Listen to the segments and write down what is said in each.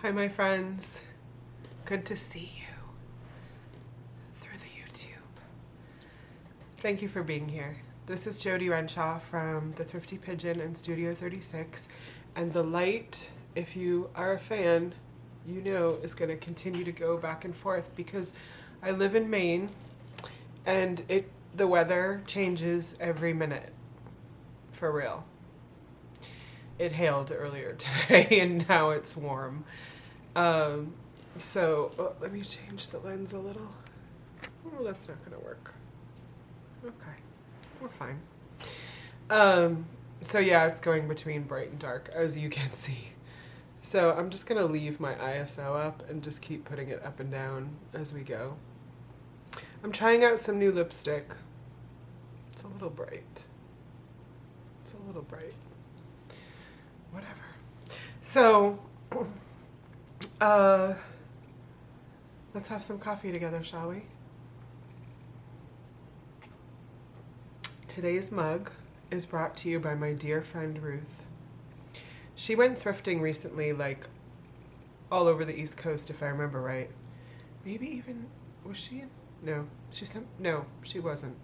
Hi, my friends. Good to see you through the YouTube. Thank you for being here. This is Jody Renshaw from the Thrifty Pigeon and Studio 36, and the light, if you are a fan, you know is going to continue to go back and forth because I live in Maine, and the weather changes every minute, for real. It hailed earlier today, and now it's warm. Let me change the lens a little. Oh, that's not gonna work. Okay, we're fine. So yeah, it's going between bright and dark, as you can see. So I'm just gonna leave my ISO up and just keep putting it up and down as we go. I'm trying out some new lipstick. It's a little bright. It's a little bright. Whatever. So, let's have some coffee together, shall we? Today's mug is brought to you by my dear friend Ruth. She went thrifting recently, like all over the East Coast, if I remember right. Maybe even, was she in? No, she wasn't.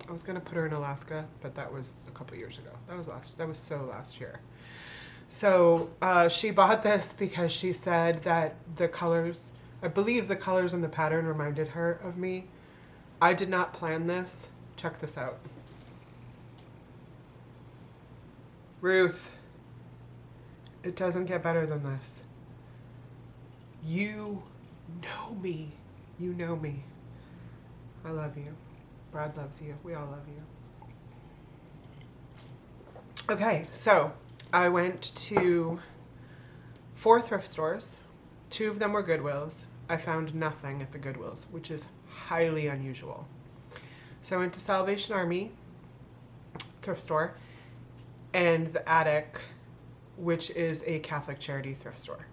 I was gonna put her in Alaska, but that was a couple years ago. That was so last year. So she bought this because she said that the colors, I believe the colors and the pattern reminded her of me. I did not plan this. Check this out. Ruth, it doesn't get better than this. You know me. You know me. I love you. Brad loves you. We all love you. Okay, so I went to 4 thrift stores. 2 of them were Goodwills. I found nothing at the Goodwills, which is highly unusual. So I went to Salvation Army thrift store and the Attic, which is a Catholic charity thrift store,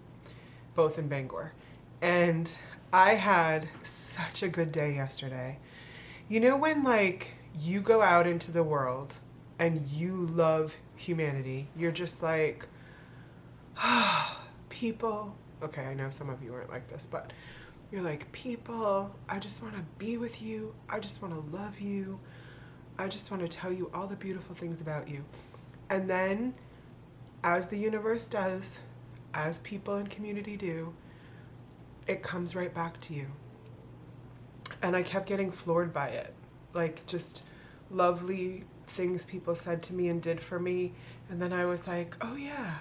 both in Bangor. And I had such a good day yesterday. You know when like you go out into the world and you love humanity, you're just like, people. Okay, I know some of you aren't like this, but you're like, people, I just want to be with you. I just want to love you. I just want to tell you all the beautiful things about you. And then, as the universe does, as people in community do, it comes right back to you. And I kept getting floored by it. Like, just lovely things people said to me and did for me. And then I was like, oh yeah,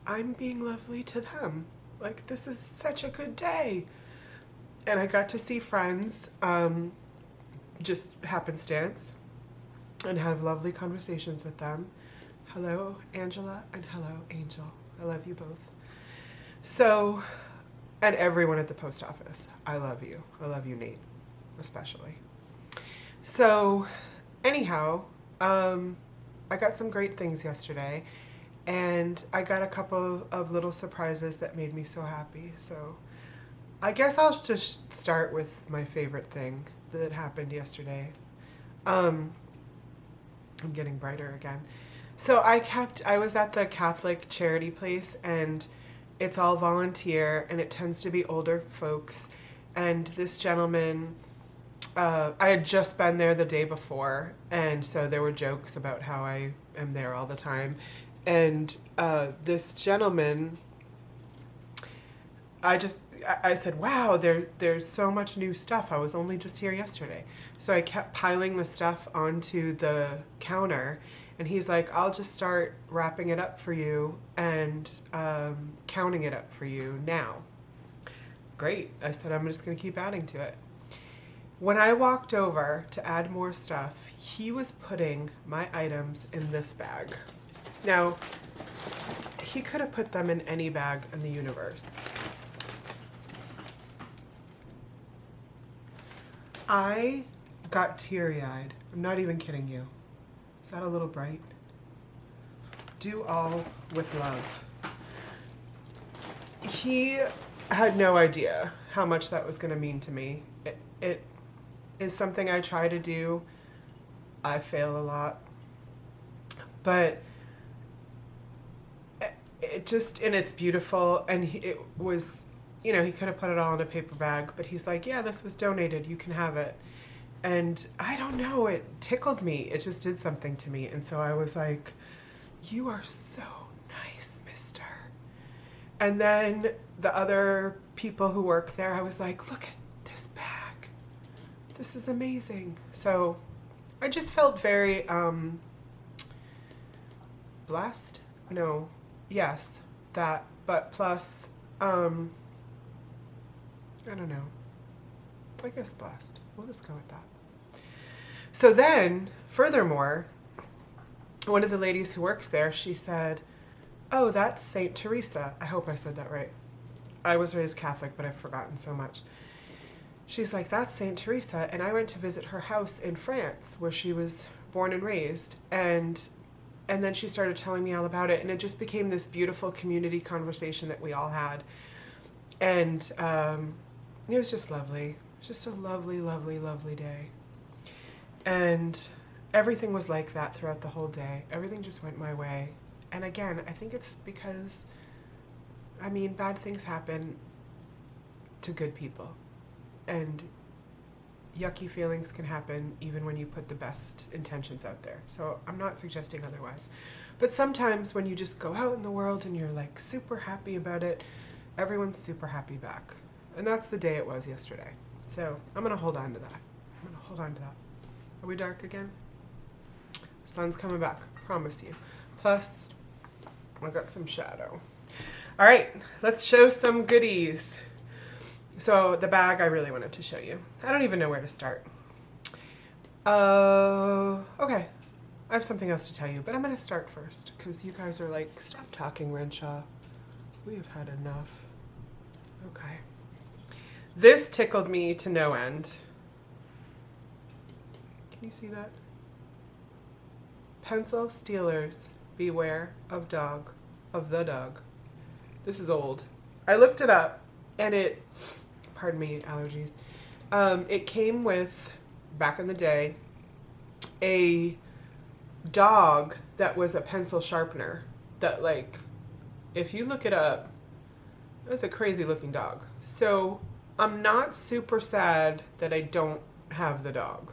I'm being lovely to them. Like, this is such a good day. And I got to see friends, just happenstance, and have lovely conversations with them. Hello, Angela, and hello, Angel. I love you both. So, and everyone at the post office. I love you. I love you, Nate, especially. So, anyhow, I got some great things yesterday, and I got a couple of little surprises that made me so happy. So, I guess I'll just start with my favorite thing that happened yesterday. I'm getting brighter again. So I was at the Catholic charity place, and it's all volunteer, and it tends to be older folks. And this gentleman, I had just been there the day before, and so there were jokes about how I am there all the time. And this gentleman, I said, wow, there's so much new stuff. I was only just here yesterday. So I kept piling the stuff onto the counter, and he's like, I'll just start wrapping it up for you and counting it up for you now. Great. I said, I'm just going to keep adding to it. When I walked over to add more stuff, he was putting my items in this bag. Now, he could have put them in any bag in the universe. I got teary-eyed. I'm not even kidding you. Is that a little bright? Do all with love. He had no idea how much that was going to mean to me. It is something I try to do. I fail a lot. But and it's beautiful. And it was, you know, he could have put it all in a paper bag, but he's like, yeah, this was donated. You can have it. And I don't know, it tickled me. It just did something to me. And so I was like, you are so nice, mister. And then the other people who work there, I was like, look at this bag. This is amazing. So I just felt very blessed. No, yes, that, but plus, I don't know. I guess blessed. We'll just go with that. So then, furthermore, one of the ladies who works there, she said, oh, that's Saint Teresa. I hope I said that right. I was raised Catholic, but I've forgotten so much. She's like, that's Saint Teresa. And I went to visit her house in France, where she was born and raised. And then she started telling me all about it. And it just became this beautiful community conversation that we all had. And it was just lovely. It was just a lovely, lovely, lovely day. And everything was like that throughout the whole day. Everything just went my way. And again, I think it's because, I mean, bad things happen to good people. And yucky feelings can happen even when you put the best intentions out there. So I'm not suggesting otherwise. But sometimes when you just go out in the world and you're like super happy about it, everyone's super happy back. And that's the day it was yesterday. So I'm going to hold on to that. Are we dark again? Sun's coming back, promise you. Plus, I got some shadow. All right, let's show some goodies. So the bag I really wanted to show you. I don't even know where to start. Okay, I have something else to tell you, but I'm going to start first because you guys are like, stop talking, Renshaw. We have had enough. Okay. This tickled me to no end. Can you see that? Pencil stealers, beware of the dog. This is old. I looked it up and it, pardon me, allergies. It came with, back in the day, a dog that was a pencil sharpener that, like, if you look it up, it was a crazy looking dog. So I'm not super sad that I don't have the dog.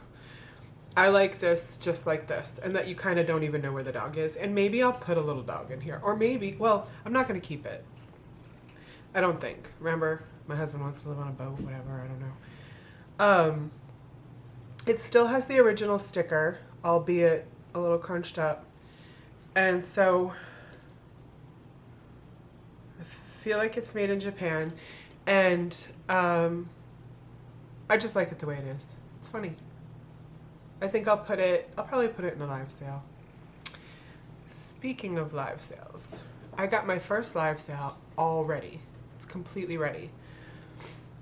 I like this just like this, and that you kind of don't even know where the dog is. And maybe I'll put a little dog in here. Or maybe, well, I'm not going to keep it. I don't think. Remember, my husband wants to live on a boat, whatever, I don't know. It still has the original sticker, albeit a little crunched up. And so I feel like it's made in Japan. And I just like it the way it is. It's funny. I think I'll probably put it in a live sale. Speaking of live sales, I got my first live sale all ready. It's completely ready.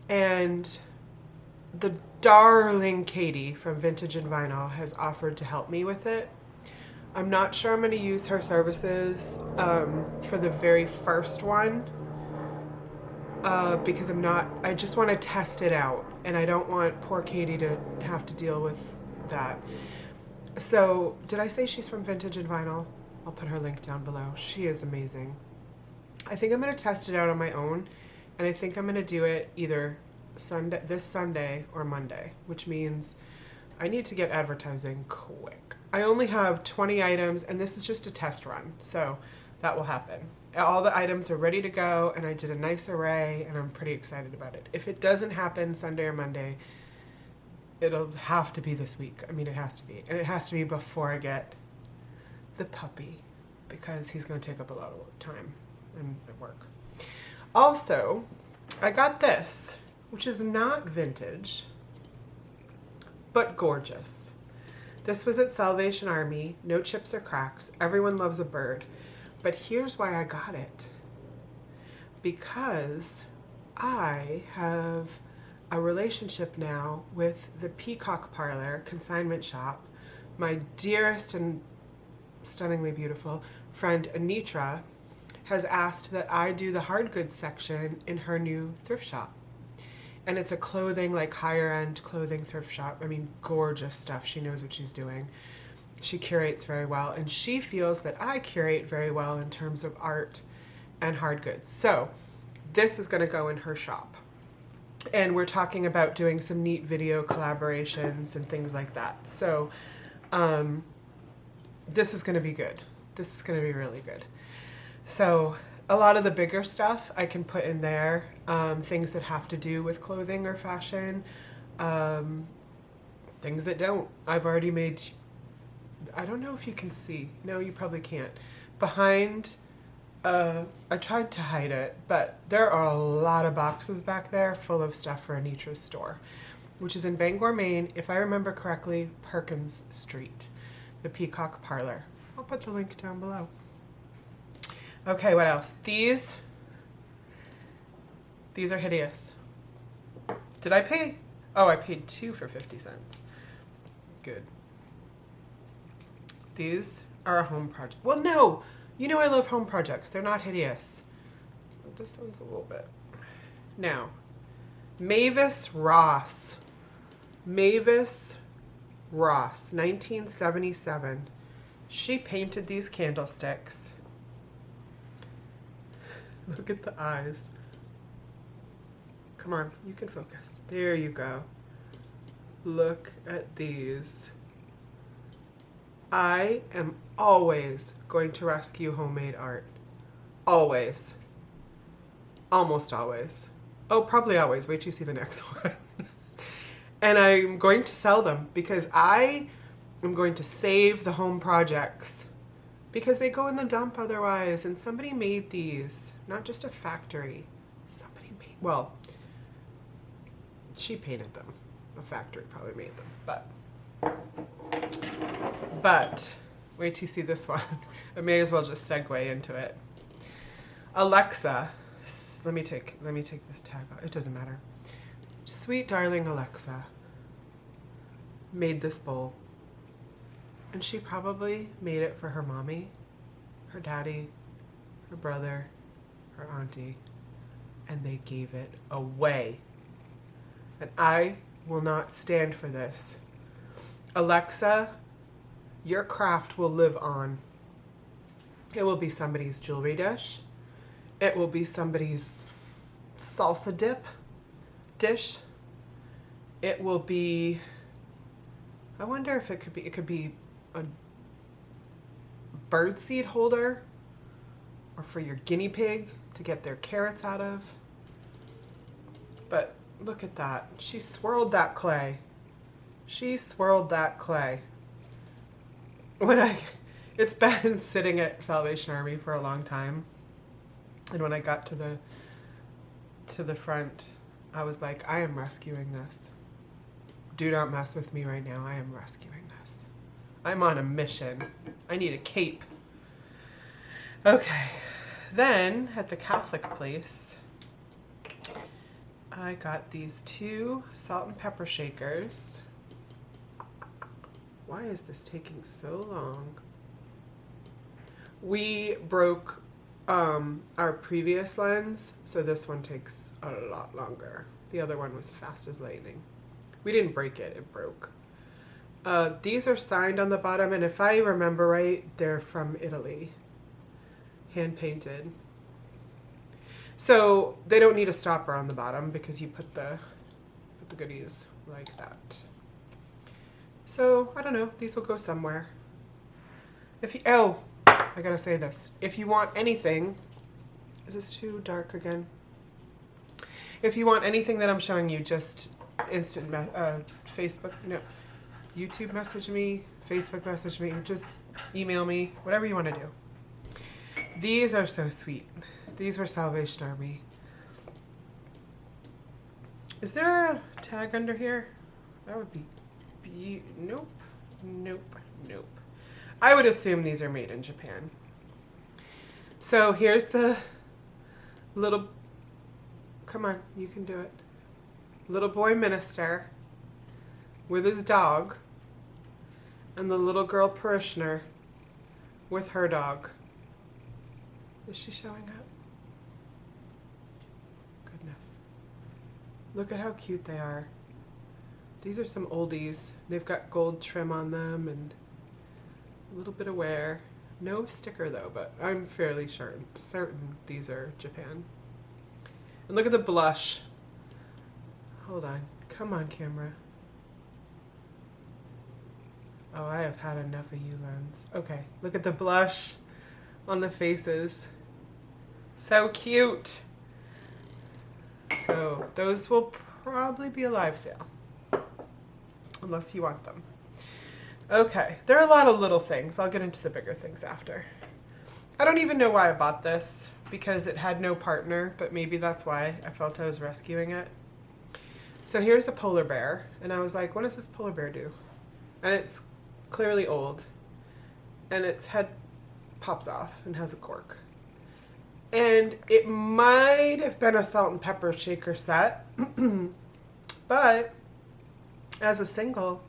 And the darling Katie from Vintage and Vinyl has offered to help me with it. I'm not sure I'm going to use her services for the very first one because I just want to test it out, and I don't want poor Katie to have to deal with that. So, did I say she's from Vintage and Vinyl? I'll put her link down below. She is amazing. I think I'm going to test it out on my own, and I think I'm going to do it either this Sunday or Monday, which means I need to get advertising quick. I only have 20 items, and this is just a test run, so that will happen. All the items are ready to go, and I did a nice array, and I'm pretty excited about it. If it doesn't happen Sunday or Monday, it'll have to be this week. I mean, it has to be. And it has to be before I get the puppy, because he's going to take up a lot of time and at work. Also, I got this, which is not vintage, but gorgeous. This was at Salvation Army. No chips or cracks. Everyone loves a bird. But here's why I got it. Because I have a relationship now with the Peacock Parlor consignment shop. My dearest and stunningly beautiful friend Anitra has asked that I do the hard goods section in her new thrift shop. And it's a clothing, like higher end clothing thrift shop. I mean, gorgeous stuff. She knows what she's doing. She curates very well, and she feels that I curate very well in terms of art and hard goods. So this is going to go in her shop. And we're talking about doing some neat video collaborations and things like that. So this is going to be good. This is going to be really good. So a lot of the bigger stuff I can put in there, things that have to do with clothing or fashion, things that don't. I've already made, I don't know if you can see. No, you probably can't. Behind, I tried to hide it, but there are a lot of boxes back there full of stuff for Anitra's store, which is in Bangor, Maine, if I remember correctly, Perkins Street, the Peacock Parlor. I'll put the link down below. Okay, what else? These are hideous. Did I pay? Oh, I paid 2 for 50 cents. Good. These are a home project. Well, no, you know I love home projects. They're not hideous. This one's a little bit. Now, Mavis Ross. Mavis Ross, 1977. She painted these candlesticks. Look at the eyes. Come on, you can focus. There you go. Look at these. I am always going to rescue homemade art. Always. Almost always. Oh, probably always. Wait till you see the next one. And I'm going to sell them because I am going to save the home projects because they go in the dump otherwise. And somebody made these, not just a factory. Somebody made, well, she painted them. A factory probably made them, but wait till you see this one. I may as well just segue into it. Alexa, let me take this tag off. It doesn't matter. Sweet darling Alexa made this bowl. And she probably made it for her mommy, her daddy, her brother, her auntie, and they gave it away. And I will not stand for this. Alexa, your craft will live on. It will be somebody's jewelry dish. It will be somebody's salsa dip dish. It will be, I wonder if it could be a birdseed holder or for your guinea pig to get their carrots out of. But look at that. She swirled that clay. She swirled that clay. It's been sitting at Salvation Army for a long time. And when I got to the front, I was like, I am rescuing this. Do not mess with me right now. I am rescuing this. I'm on a mission. I need a cape. Okay. Then at the Catholic place, I got these 2 salt and pepper shakers. Why is this taking so long? We broke our previous lens, so this one takes a lot longer. The other one was fast as lightning. We didn't break it, it broke. These are signed on the bottom, and if I remember right, they're from Italy. Hand painted. So they don't need a stopper on the bottom because you put the goodies like that. So I don't know, these will go somewhere. Oh, I gotta say this. If you want anything, is this too dark again? If you want anything that I'm showing you, just Facebook, no, YouTube message me, Facebook message me, just email me, whatever you want to do. These are so sweet. These were Salvation Army. Is there a tag under here? That would be nope, nope, nope. I would assume these are made in Japan. So here's the little, come on, you can do it. Little boy minister with his dog and the little girl parishioner with her dog. Is she showing up? Goodness. Look at how cute they are. These are some oldies. They've got gold trim on them and a little bit of wear. No sticker though, but I'm fairly certain these are Japan. And look at the blush. Hold on. Come on, camera. Oh, I have had enough of you, Lens. Okay, look at the blush on the faces. So cute. So those will probably be a live sale. Unless you want them. Okay, there are a lot of little things. I'll get into the bigger things after. I don't even know why I bought this, because it had no partner, but maybe that's why I felt I was rescuing it. So here's a polar bear, and I was like, what does this polar bear do? And it's clearly old, and its head pops off and has a cork. And it might have been a salt and pepper shaker set, but as a single,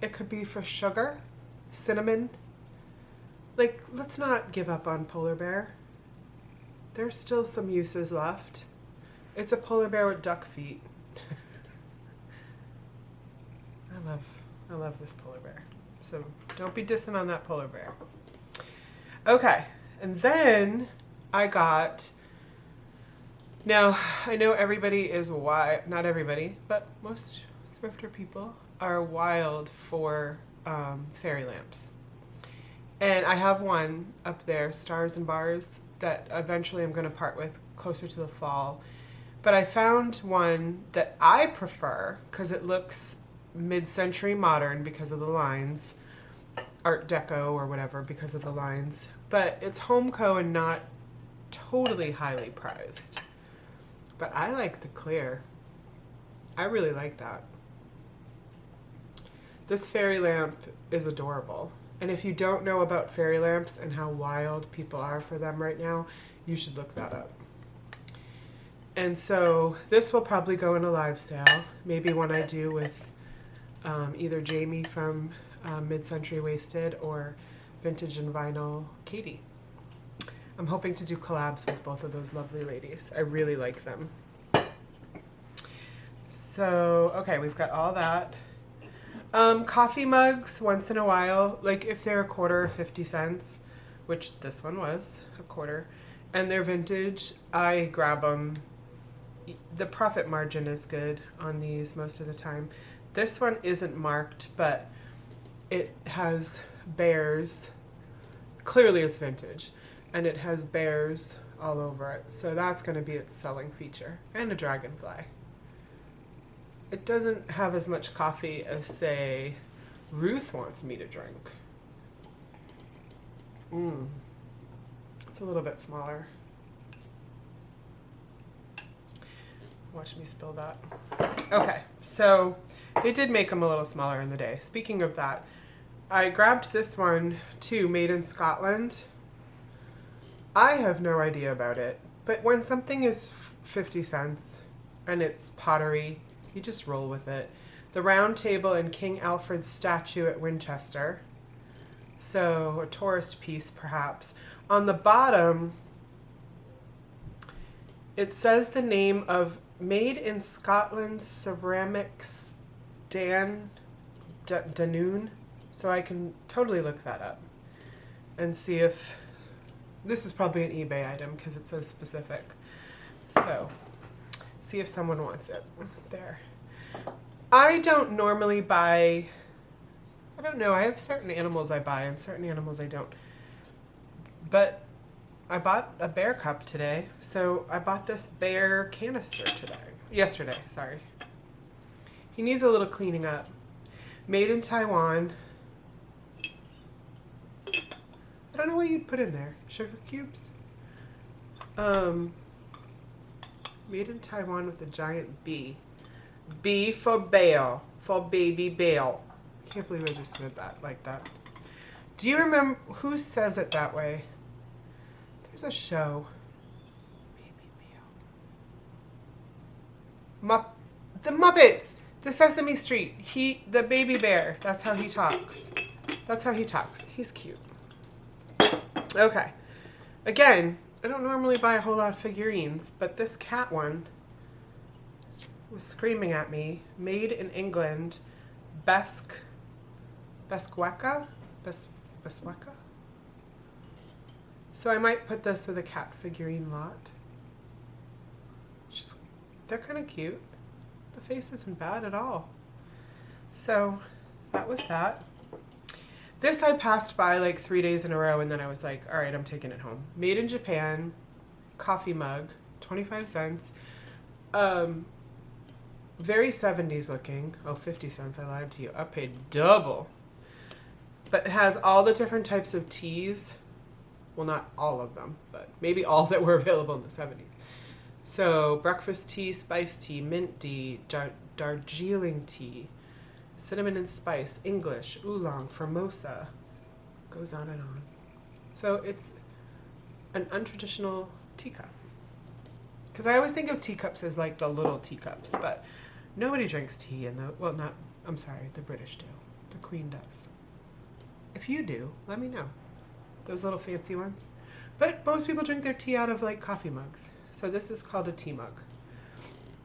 it could be for sugar, cinnamon. Like, let's not give up on polar bear. There's still some uses left. It's a polar bear with duck feet. I love this polar bear. So don't be dissing on that polar bear. Okay, and then I got, now I know everybody is wild, not everybody, but most thrifter people are wild for fairy lamps. And I have one up there, Stars and Bars, that eventually I'm going to part with closer to the fall. But I found one that I prefer because it looks mid-century modern because of the lines, Art Deco or whatever because of the lines. But it's Homeco and not totally highly priced. But I like the clear. I really like that. This fairy lamp is adorable. And if you don't know about fairy lamps and how wild people are for them right now, you should look that up. And so this will probably go in a live sale, maybe one I do with either Jamie from Mid-Century Wasted or Vintage and Vinyl Katie. I'm hoping to do collabs with both of those lovely ladies. I really like them. So, okay, we've got all that. Coffee mugs once in a while, like if they're a quarter or 50 cents, which this one was a quarter, and they're vintage, I grab them. The profit margin is good on these most of the time. This one isn't marked, but it has bears. Clearly it's vintage, and it has bears all over it, so that's going to be its selling feature, and a dragonfly. It doesn't have as much coffee as, say, Ruth wants me to drink. It's a little bit smaller. Watch me spill that. Okay, so they did make them a little smaller in the day. Speaking of that, I grabbed this one too, made in Scotland. I have no idea about it, but when something is 50 cents and it's pottery, you just roll with it. The round table and King Alfred's statue at Winchester. So a tourist piece perhaps. On the bottom, it says the name of Made in Scotland Ceramics Danune. So I can totally look that up and see if, this is probably an eBay item because it's so specific. So see if someone wants it there. I don't normally buy, I don't know, I have certain animals I buy and certain animals I don't. But I bought a bear cup today, so I bought this bear canister yesterday, sorry. He needs a little cleaning up. Made in Taiwan. I don't know what you'd put in there. Sugar cubes? Made in Taiwan with a giant B. B for bear, for baby bear. I can't believe I just said that like that. Do you remember, who says it that way? There's a show. Baby bear. The Muppets! The Sesame Street. The baby bear. That's how he talks. That's how he talks. He's cute. Okay. Again, I don't normally buy a whole lot of figurines, but this cat one was screaming at me. Made in England. Besqueca? So I might put this with a cat figurine lot. Just, they're kind of cute. The face isn't bad at all. So that was that. This I passed by like 3 days in a row, and then I was like, all right, I'm taking it home. Made in Japan, coffee mug, 25 cents. Very 70s looking. Oh, 50 cents, I lied to you. I paid double. But it has all the different types of teas. Well, not all of them, but maybe all that were available in the 70s. So breakfast tea, spice tea, mint tea, Darjeeling tea, cinnamon and spice, English, oolong, Formosa. Goes on and on. So it's an untraditional teacup. Because I always think of teacups as like the little teacups, but nobody drinks tea in the, well, not, I'm sorry, the British do. The Queen does. If you do, let me know. Those little fancy ones. But most people drink their tea out of like coffee mugs. So this is called a tea mug.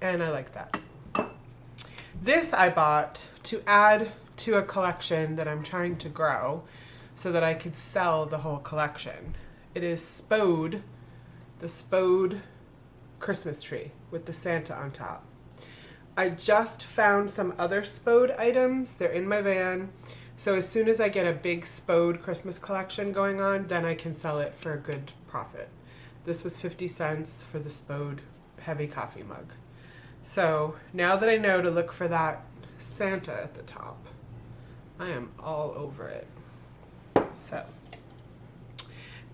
And I like that. This I bought to add to a collection that I'm trying to grow so that I could sell the whole collection. It is Spode, the Spode Christmas tree with the Santa on top. I just found some other Spode items. They're in my van. So as soon as I get a big Spode Christmas collection going on, then I can sell it for a good profit. This was 50 cents for the Spode heavy coffee mug. So now that I know to look for that Santa at the top, I am all over it. So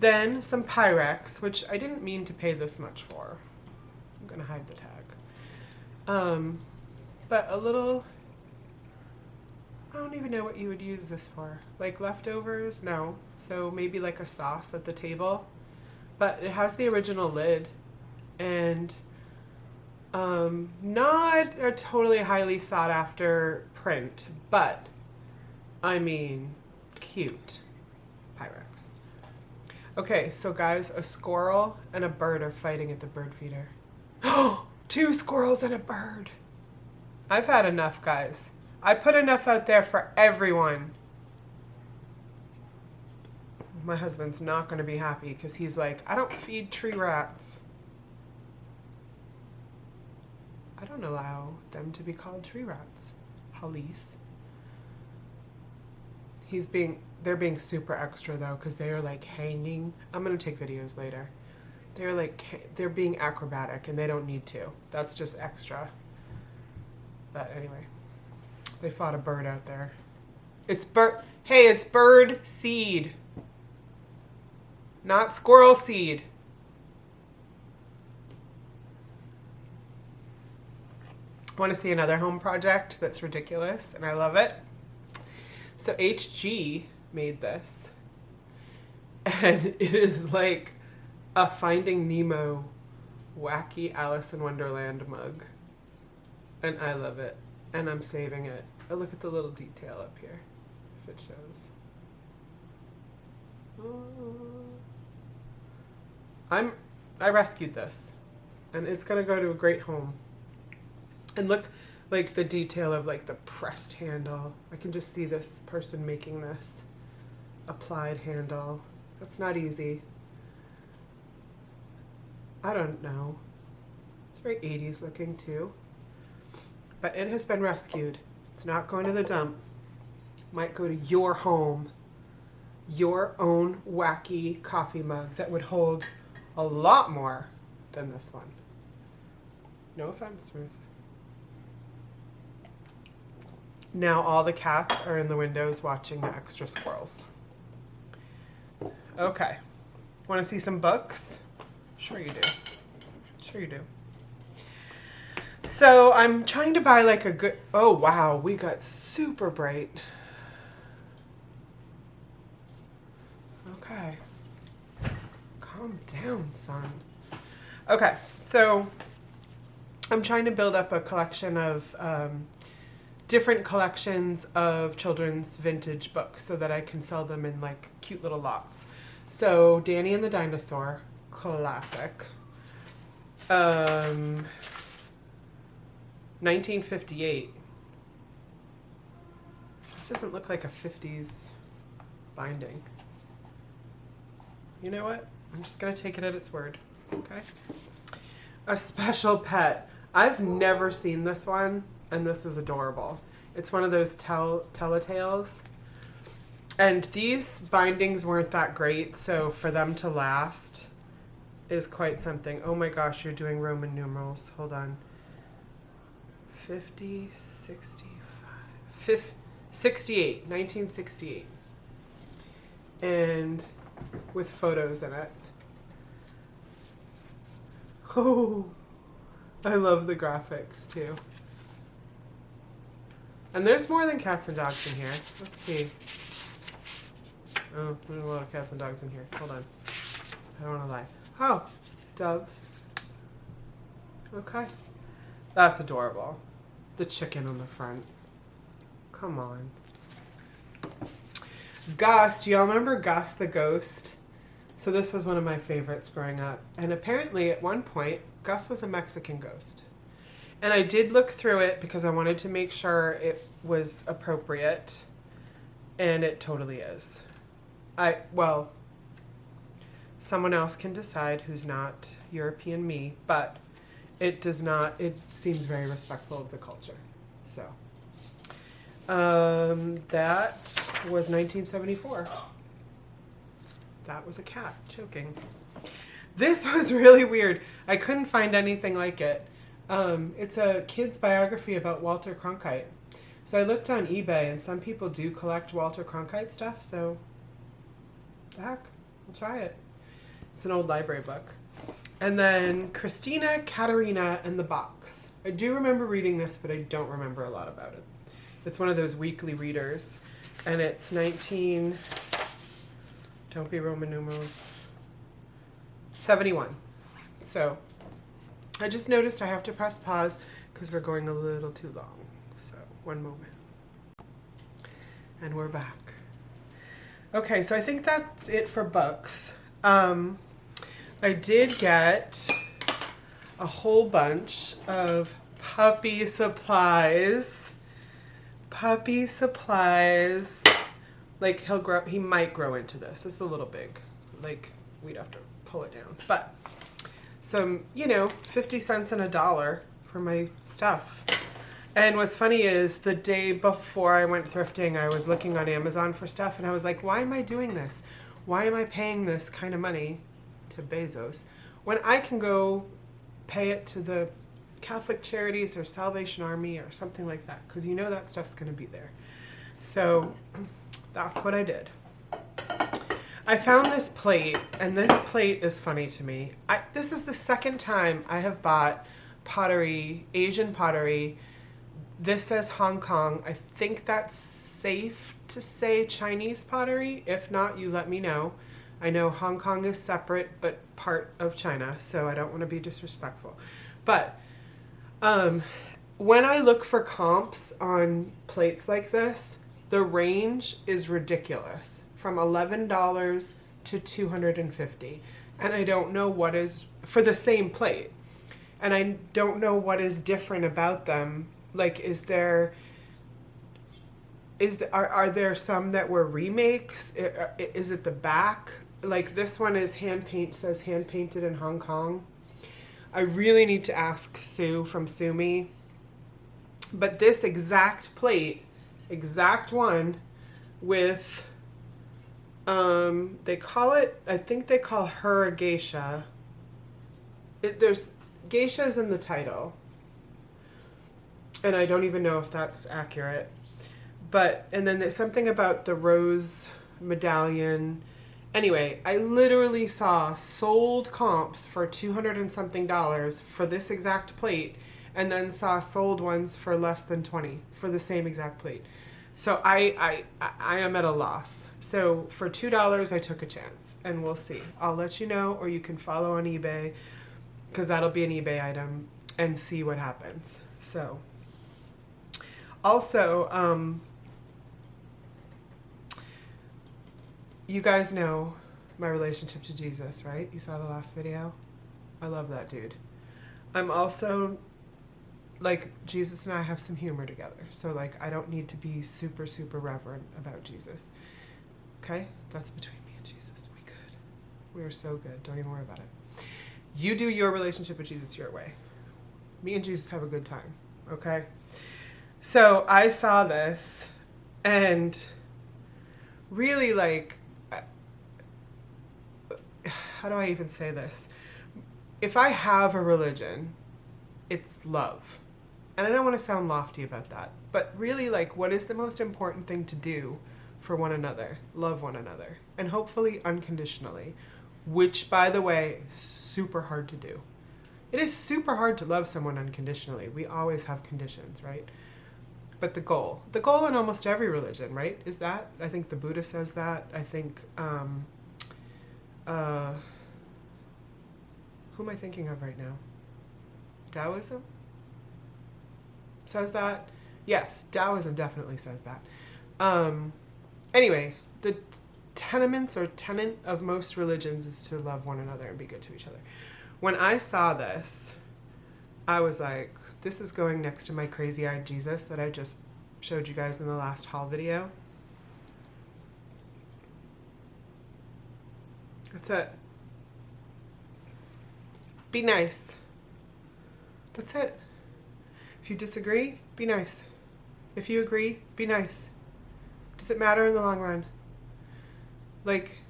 then some Pyrex, which I didn't mean to pay this much for. I'm gonna hide the tag. But a little, I don't even know what you would use this for. Like leftovers? No. So maybe like a sauce at the table. But it has the original lid. And not a totally highly sought after print. But, I mean, cute. Pyrex. Okay, so guys, a squirrel and a bird are fighting at the bird feeder. 2 squirrels and a bird. I've had enough, guys. I put enough out there for everyone. My husband's not going to be happy because he's like, I don't feed tree rats. I don't allow them to be called tree rats. Halise. They're being super extra though because they are like hanging. I'm going to take videos later. They're being acrobatic and they don't need to. That's just extra. But anyway. They fought a bird out there. It's bird seed. Not squirrel seed. Want to see another home project that's ridiculous and I love it? So HG made this. And it is like a Finding Nemo wacky Alice in Wonderland mug. And I love it. And I'm saving it. Oh, look at the little detail up here, if it shows. I rescued this, and it's gonna go to a great home. And look, like the detail of like the pressed handle. I can just see this person making this applied handle. That's not easy. I don't know. It's very 80s looking too. But it has been rescued. It's not going to the dump. Might go to your home. Your own wacky coffee mug that would hold a lot more than this one. No offense, Ruth. Now all the cats are in the windows watching the extra squirrels. Okay. Want to see some books? Sure you do. Sure you do. So I'm trying to buy like a good, oh wow, we got super bright. Okay. Calm down, son. Okay, so I'm trying to build up a collection of different collections of children's vintage books so that I can sell them in like cute little lots. So Danny and the Dinosaur, classic. 1958. This doesn't look like a 50s binding. You know what? I'm just going to take it at its word. Okay. A special pet. I've never seen this one, and this is adorable. It's one of those telltales. And these bindings weren't that great, so for them to last is quite something. Oh my gosh, you're doing Roman numerals. Hold on. 50, 65, 68, 1968. And with photos in it. Oh, I love the graphics too. And there's more than cats and dogs in here. Let's see. Oh, there's a lot of cats and dogs in here. Hold on. I don't want to lie. Oh, doves. Okay. That's adorable. The chicken on the front. Come on. Gus, do y'all remember Gus the ghost? So this was one of my favorites growing up. And apparently at one point, Gus was a Mexican ghost. And I did look through it because I wanted to make sure it was appropriate. And it totally is. Well, someone else can decide who's not European me, but it seems very respectful of the culture. So, that was 1974. That was a cat choking. This was really weird. I couldn't find anything like it. It's a kid's biography about Walter Cronkite. So I looked on eBay, and some people do collect Walter Cronkite stuff, so the heck, we'll try it. It's an old library book. And then Christina, Katerina, and the Box. I do remember reading this, but I don't remember a lot about it. It's one of those weekly readers, and it's don't be Roman numerals, 71. So I just noticed I have to press pause because we're going a little too long. So one moment. And we're back. Okay, so I think that's it for books. I did get a whole bunch of puppy supplies. Puppy supplies. Like he might grow into this. It's a little big. Like we'd have to pull it down. But some, 50 cents and $1 for my stuff. And what's funny is the day before I went thrifting, I was looking on Amazon for stuff, and I was like, why am I doing this? Why am I paying this kind of money to Bezos when I can go pay it to the Catholic Charities or Salvation Army or something like that? Because that stuff's going to be there. So that's what I did. I found this plate, and this plate is funny to me. This is the second time I have bought pottery, Asian pottery. This says Hong Kong. I think that's safe to say Chinese pottery. If not, you let me know. I know Hong Kong is separate, but part of China, so I don't want to be disrespectful. But when I look for comps on plates like this, the range is ridiculous, from $11 to $250. And I don't know what is, for the same plate. And I don't know what is different about them. Like, are there some that were remakes? Is it the back? Like, this one is says hand painted in Hong Kong. I really need to ask Sue from Sue Me. But this exact plate, exact one with, they call it, I think they call her a geisha. There's geishas in the title. And I don't even know if that's accurate. And then there's something about the rose medallion. Anyway, I literally saw sold comps for $200 and something for this exact plate, and then saw sold ones for less than $20 for the same exact plate. So I am at a loss. So for $2, I took a chance, and we'll see. I'll let you know, or you can follow on eBay, because that'll be an eBay item, and see what happens. So also, you guys know my relationship to Jesus, right? You saw the last video? I love that dude. I'm also, Jesus and I have some humor together. So, I don't need to be super, super reverent about Jesus. Okay? That's between me and Jesus. We good. We are so good. Don't even worry about it. You do your relationship with Jesus your way. Me and Jesus have a good time, okay? So I saw this and really like, how do I even say this? If I have a religion, it's love. And I don't want to sound lofty about that, but really like, what is the most important thing to do for one another? Love one another. And hopefully unconditionally, which by the way, is super hard to do. It is super hard to love someone unconditionally. We always have conditions, right? But the goal in almost every religion, right, is that. I think the Buddha says that. I think, who am I thinking of right now? Taoism says that. Yes, Taoism definitely says that. Anyway, the tenet of most religions is to love one another and be good to each other. When I saw this, I was like, this is going next to my crazy-eyed Jesus that I just showed you guys in the last haul video. That's it. Be nice. That's it. If you disagree, be nice. If you agree, be nice. Does it matter in the long run? Like,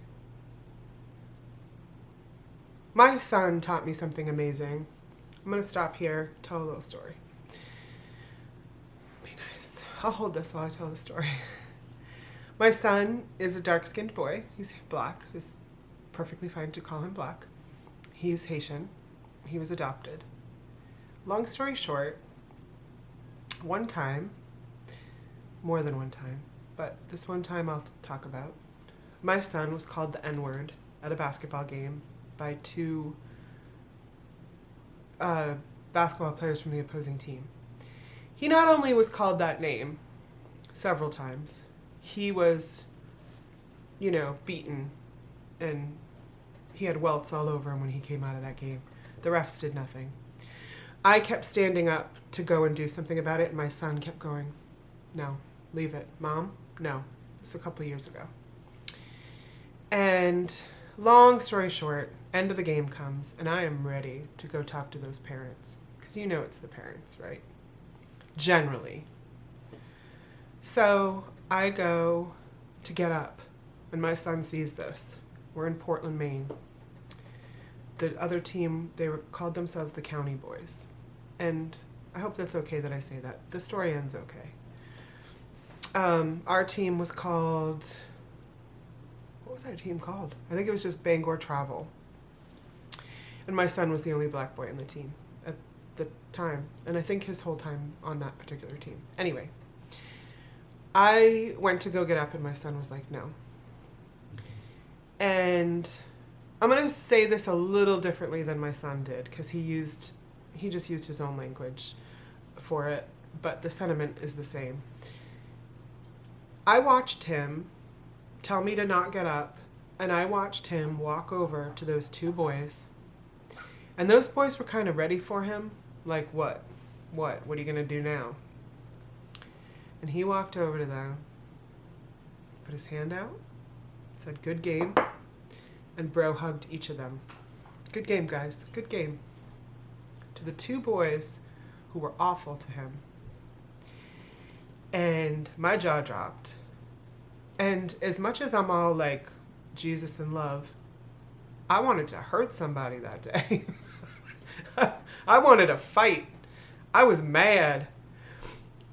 my son taught me something amazing. I'm going to stop here, tell a little story. Be nice. I'll hold this while I tell the story. My son is a dark-skinned boy. He's black. It's perfectly fine to call him black. He's Haitian. He was adopted. Long story short, one time, more than one time, but this one time I'll talk about, my son was called the N-word at a basketball game by two basketball players from the opposing team. He not only was called that name several times, he was, beaten, and he had welts all over him when he came out of that game. The refs did nothing. I kept standing up to go and do something about it, and my son kept going, no, leave it. Mom, no. This was a couple years ago. And long story short, end of the game comes, and I am ready to go talk to those parents. Because it's the parents, right? Generally. So I go to get up, and my son sees this. We're in Portland, Maine. The other team, called themselves the County Boys. And I hope that's okay that I say that. The story ends okay. Our team was called... What was our team called? I think it was just Bangor Travel. And my son was the only black boy on the team at the time. And I think his whole time on that particular team. Anyway, I went to go get up and my son was like, no. And I'm going to say this a little differently than my son did because he just used his own language for it, but the sentiment is the same. I watched him tell me to not get up, and I watched him walk over to those two boys, and those boys were kind of ready for him, like, what are you going to do now? And he walked over to them, put his hand out, said, good game, and bro hugged each of them. Good game, guys, good game. To the two boys who were awful to him. And my jaw dropped. And as much as I'm all like Jesus and love, I wanted to hurt somebody that day. I wanted to fight. I was mad.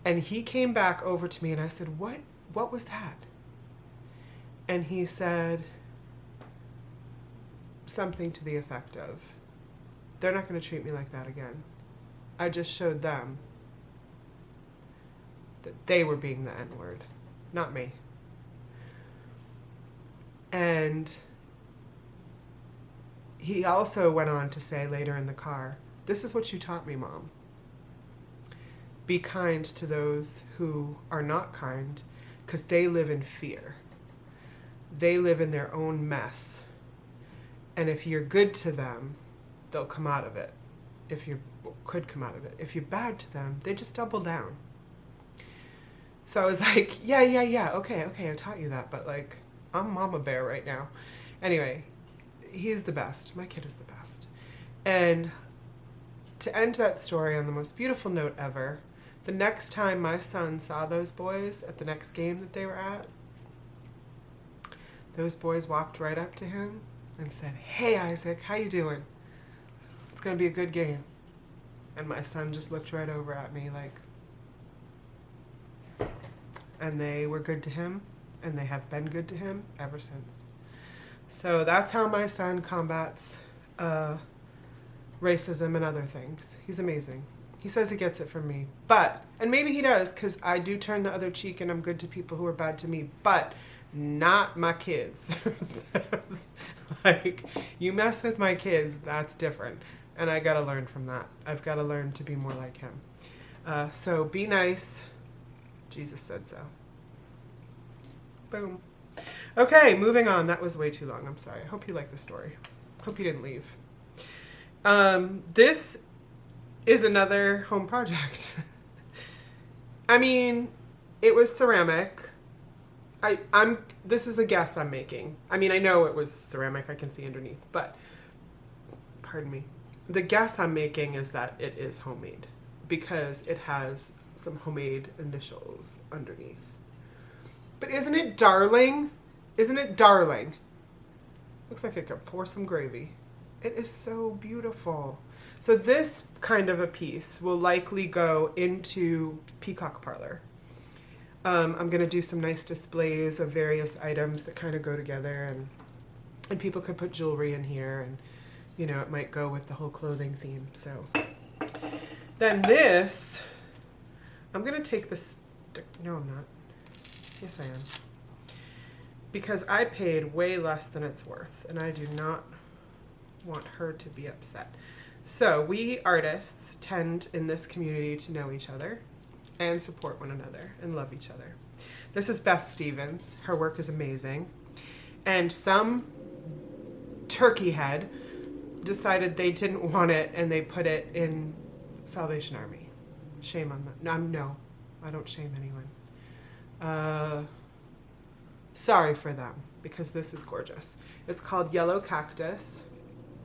And he came back over to me and I said, what was that? And he said something to the effect of, they're not going to treat me like that again. I just showed them that they were being the N-word, not me. And he also went on to say later in the car, this is what you taught me, Mom. Be kind to those who are not kind because they live in fear. They live in their own mess. And if you're good to them, they'll come out of it. Could come out of it. If you're bad to them, they just double down. So I was like, yeah, okay, I taught you that, but like, I'm mama bear right now. Anyway, he's the best. My kid is the best. And to end that story on the most beautiful note ever, the next time my son saw those boys at the next game that they were at, those boys walked right up to him and said, "Hey, Isaac, how you doing? It's going to be a good game." And my son just looked right over at me like, and they were good to him, and they have been good to him ever since. So that's how my son combats racism and other things. He's amazing. He says he gets it from me. But, and maybe he does, because I do turn the other cheek and I'm good to people who are bad to me, but not my kids. Like, you mess with my kids, that's different. And I gotta learn from that. I've gotta learn to be more like him. So be nice. Jesus said so. Boom. Okay, moving on. That was way too long. I'm sorry. I hope you like the story. Hope you didn't leave. This is another home project. I mean, it was ceramic. This is a guess I'm making. I mean, I know it was ceramic. I can see underneath, but pardon me. The guess I'm making is that it is homemade because it has some homemade initials underneath. But isn't it darling? Isn't it darling? Looks like I could pour some gravy. It is so beautiful. So this kind of a piece will likely go into Peacock Parlor. I'm going to do some nice displays of various items that kind of go together, and people could put jewelry in here, and you know, it might go with the whole clothing theme. So then this, I'm going to take this, no I'm not. Yes I am. Because I paid way less than it's worth, and I do not want her to be upset. So we artists tend in this community to know each other and support one another and love each other. This is Beth Stevens. Her work is amazing. And some turkey head decided they didn't want it and they put it in Salvation Army. Shame on them. No, I don't shame anyone. Sorry for them, because this is gorgeous. It's called Yellow Cactus.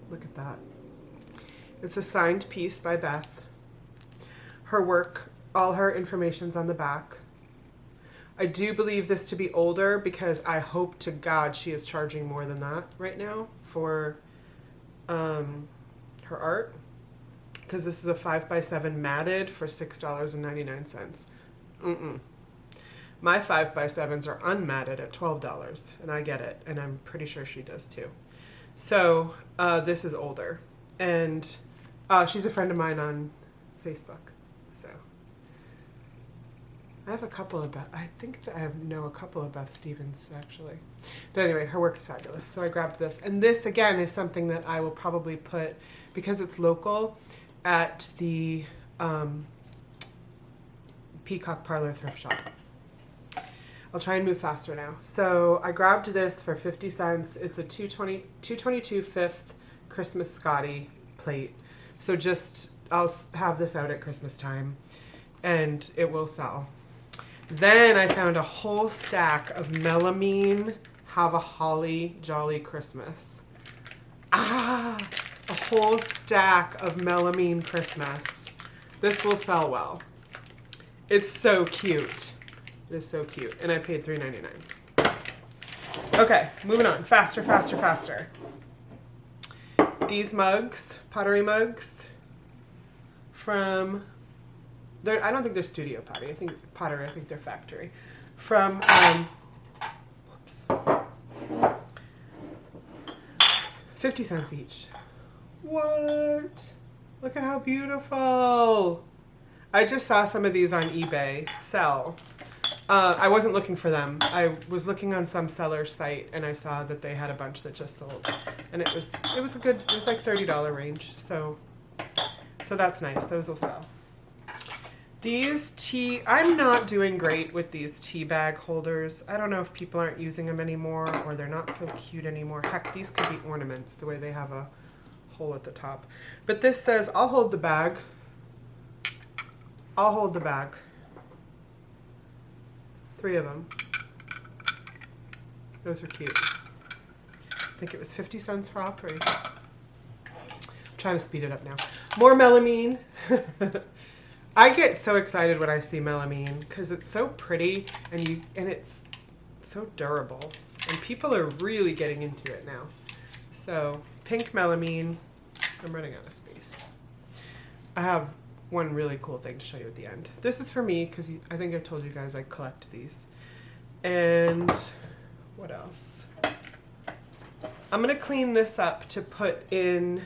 Look at that. It's a signed piece by Beth. Her work, all her information's on the back. I do believe this to be older because I hope to God she is charging more than that right now for her art. Because this is a 5x7 matted for $6.99. My 5x7s are unmatted at $12, and I get it, and I'm pretty sure she does too. So this is older, and she's a friend of mine on Facebook. So I have a couple of I think that I know a couple of Beth Stevens actually. But anyway, her work is fabulous. So I grabbed this, and this again is something that I will probably put, because it's local, at the Peacock Parlor thrift shop. I'll try and move faster now. So I grabbed this for 50 cents. It's a 222 fifth Christmas Scotty plate. So just, I'll have this out at Christmas time and it will sell. Then I found a whole stack of Melamine Have a Holly Jolly Christmas. A whole stack of Melamine Christmas. This will sell well. It's so cute. It is so cute. And I paid $3.99. Okay, moving on. Faster, faster, faster. These mugs, Pottery mugs, from, I don't think they're Studio Pottery. I think Pottery, I think they're factory. From, whoops. 50 cents each. What? Look at how beautiful. I just saw some of these on eBay sell. I wasn't looking for them. I was looking on some seller's site and I saw that they had a bunch that just sold. And it was like $30 range. So that's nice. Those will sell. These I'm not doing great with these tea bag holders. I don't know if people aren't using them anymore or they're not so cute anymore. Heck, these could be ornaments the way they have a hole at the top. But this says, I'll hold the bag. I'll hold the bag. 3 of them. Those are cute. I think it was 50 cents for all three. I'm trying to speed it up now. More melamine. I get so excited when I see melamine because it's so pretty and it's so durable. And people are really getting into it now. So, pink melamine. I'm running out of space. I have one really cool thing to show you at the end. This is for me because I think I told you guys I collect these. And what else? I'm going to clean this up to put in,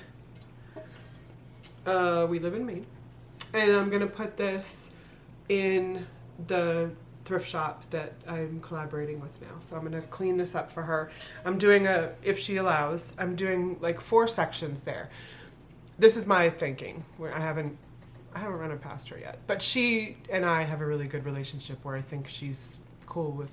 we live in Maine. And I'm going to put this in the thrift shop that I'm collaborating with now. So I'm going to clean this up for her. I'm doing if she allows, I'm doing like 4 sections there. This is my thinking. Where I haven't run it past her yet. But she and I have a really good relationship where I think she's cool with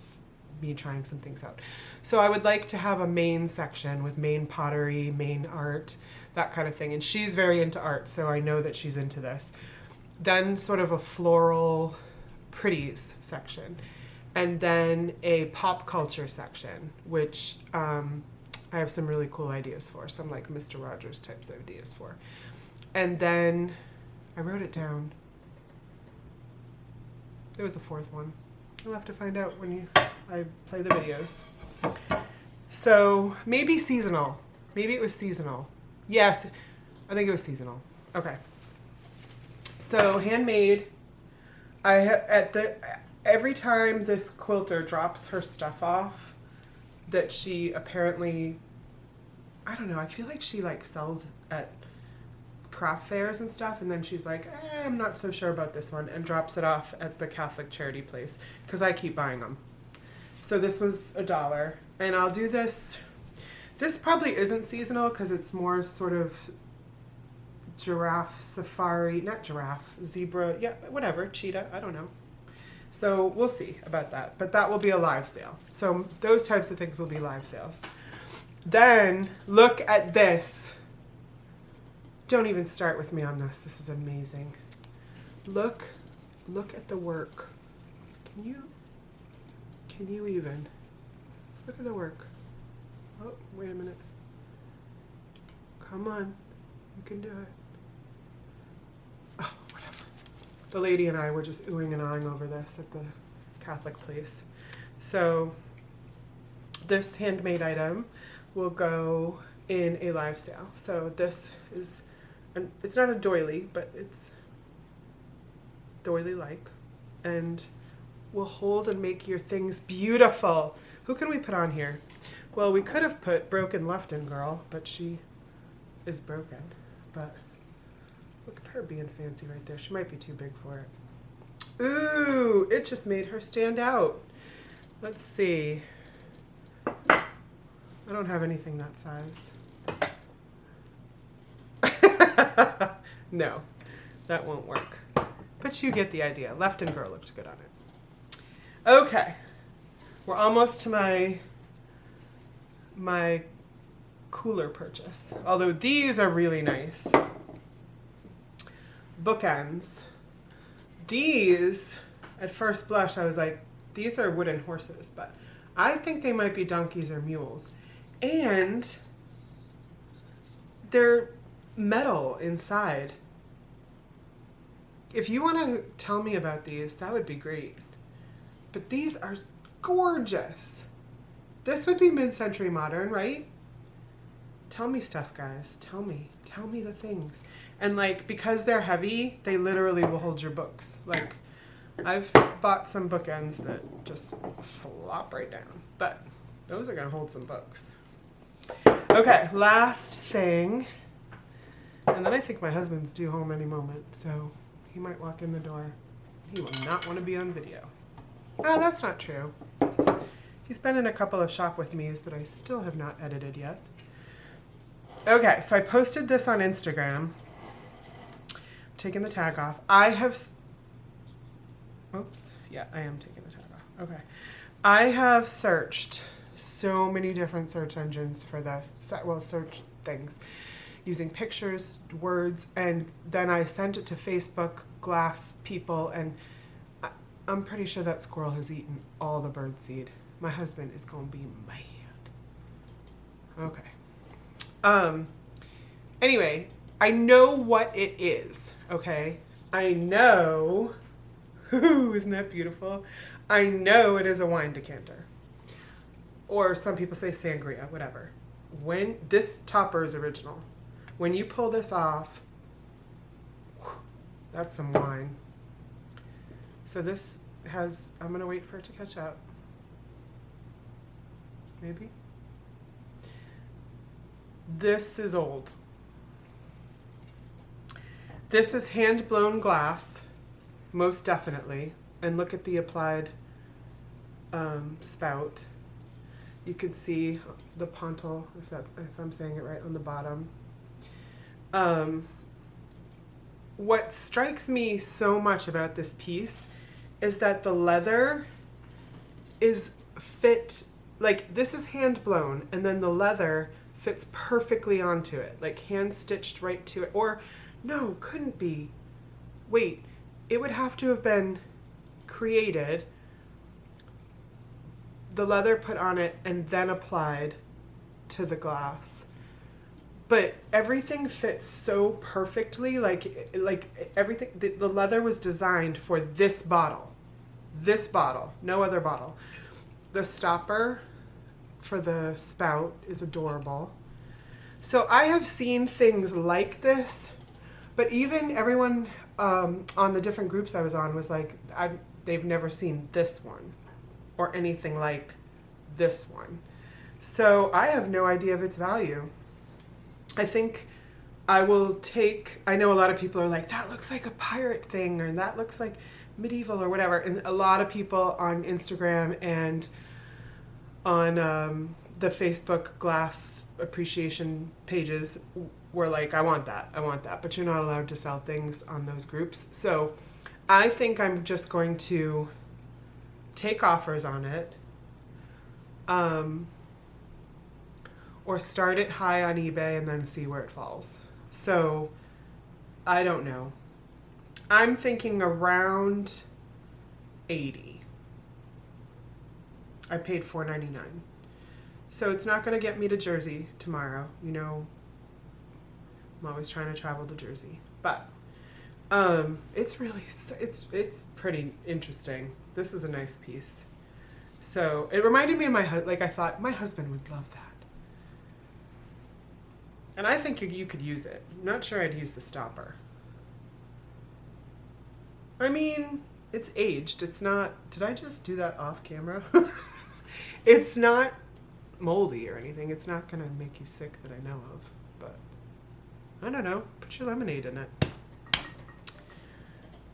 me trying some things out. So I would like to have a Maine section with Maine pottery, Maine art, that kind of thing. And she's very into art, so I know that she's into this. Then sort of a floral pretties section, and then a pop culture section, which I have some really cool ideas for, some like Mr. Rogers types of ideas for. And then I wrote it down. There was a 4th one. You'll have to find out when I play the videos. So maybe seasonal. Maybe it was seasonal. Yes, I think it was seasonal. Okay. So handmade. Every time this quilter drops her stuff off that she apparently, I don't know, I feel like she like sells at craft fairs and stuff, and then she's like, I'm not so sure about this one, and drops it off at the Catholic charity place because I keep buying them. So this was $1, and I'll do this. This probably isn't seasonal because it's more sort of giraffe, safari, not giraffe, zebra, yeah, whatever, cheetah, I don't know. So we'll see about that, but that will be a live sale. So those types of things will be live sales. Then look at this. Don't even start with me on this. This is amazing. Look at the work. Can you even? Look at the work. Oh, wait a minute. Come on, you can do it. Oh, whatever. The lady and I were just oohing and ahhing over this at the Catholic place. So this handmade item will go in a live sale. So this is, it's not a doily, but it's doily-like, and will hold and make your things beautiful. Who can we put on here? Well, we could have put Broken Lefton Girl, but she is broken. But look at her being fancy right there. She might be too big for it. Ooh, it just made her stand out. Let's see. I don't have anything that size. No, that won't work. But you get the idea. Lefton Girl looked good on it. Okay, we're almost to my cooler purchase. Although these are really nice. Bookends. These, at first blush, I was like, these are wooden horses, but I think they might be donkeys or mules. And they're metal inside. If you want to tell me about these, that would be great. But these are gorgeous. This would be mid-century modern, right? Tell me stuff, guys. Tell me the things. And like, because they're heavy, they literally will hold your books. Like, I've bought some bookends that just flop right down, but those are gonna hold some books. Okay, last thing. And then I think my husband's due home any moment, so he might walk in the door. He will not want to be on video. Oh, that's not true. He's been in a couple of shop with me's that I still have not edited yet. Okay, so I posted this on Instagram. Taking the tag off. Oops. Yeah, I am taking the tag off. Okay. I have searched so many different search engines for this. Well, search things. Using pictures, words, and then I sent it to Facebook, Glass people, and I'm pretty sure that squirrel has eaten all the bird seed. My husband is going to be mad. Okay. Anyway, I know what it is, okay? I know, isn't that beautiful? I know it is a wine decanter. Or some people say sangria, whatever. When this topper is original. When you pull this off, that's some wine. So this has, I'm gonna wait for it to catch up. Maybe. This is old. This is hand-blown glass, most definitely. And look at the applied spout. You can see the pontil, if I'm saying it right, on the bottom. What strikes me so much about this piece is that the leather is fit, like this is hand-blown, and then the leather fits perfectly onto it, like hand-stitched right to it. Or, no, couldn't be. Wait, it would have to have been created, the leather put on it, and then applied to the glass. But everything fits so perfectly, like everything, the leather was designed for this bottle, no other bottle. The stopper for the spout is adorable. So I have seen things like this, but even everyone on the different groups I was on was like, they've never seen this one or anything like this one. So I have no idea of its value. I think I will take, I know a lot of people are like, that looks like a pirate thing, or that looks like medieval or whatever. And a lot of people on Instagram and on the Facebook glass appreciation pages were like, I want that, but you're not allowed to sell things on those groups. So I think I'm just going to take offers on it, or start it high on eBay and then see where it falls. So I don't know. I'm thinking around 80. I paid $4.99. So it's not going to get me to Jersey tomorrow. You know, I'm always trying to travel to Jersey. But it's really, it's pretty interesting. This is a nice piece. So it reminded me of my husband. Like, I thought my husband would love that. And I think you could use it. I'm not sure I'd use the stopper. I mean, it's aged. It's not, did I just do that off camera? It's not moldy or anything. It's not going to make you sick that I know of. But I don't know. Put your lemonade in it.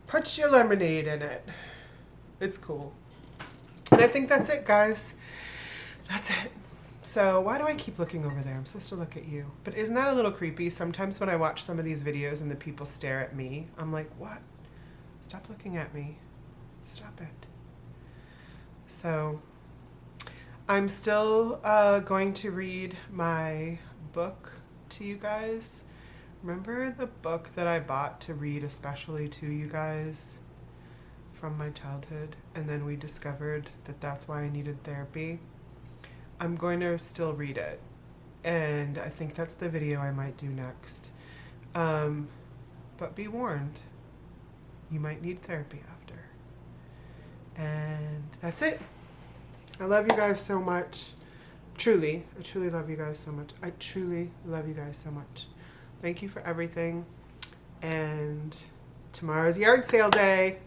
Put your lemonade in it. It's cool. And I think that's it, guys. That's it. So why do I keep looking over there? I'm supposed to look at you. But isn't that a little creepy? Sometimes when I watch some of these videos and the people stare at me, I'm like, what? Stop looking at me. Stop it. So I'm still going to read my book to you guys. Remember the book that I bought to read especially to you guys from my childhood? And then we discovered that that's why I needed therapy. I'm going to still read it, and I think that's the video I might do next. But be warned, you might need therapy after. And that's it. I love you guys so much. Truly, I truly love you guys so much. I truly love you guys so much. Thank you for everything. And tomorrow's yard sale day.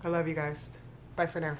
I love you guys. Bye for now.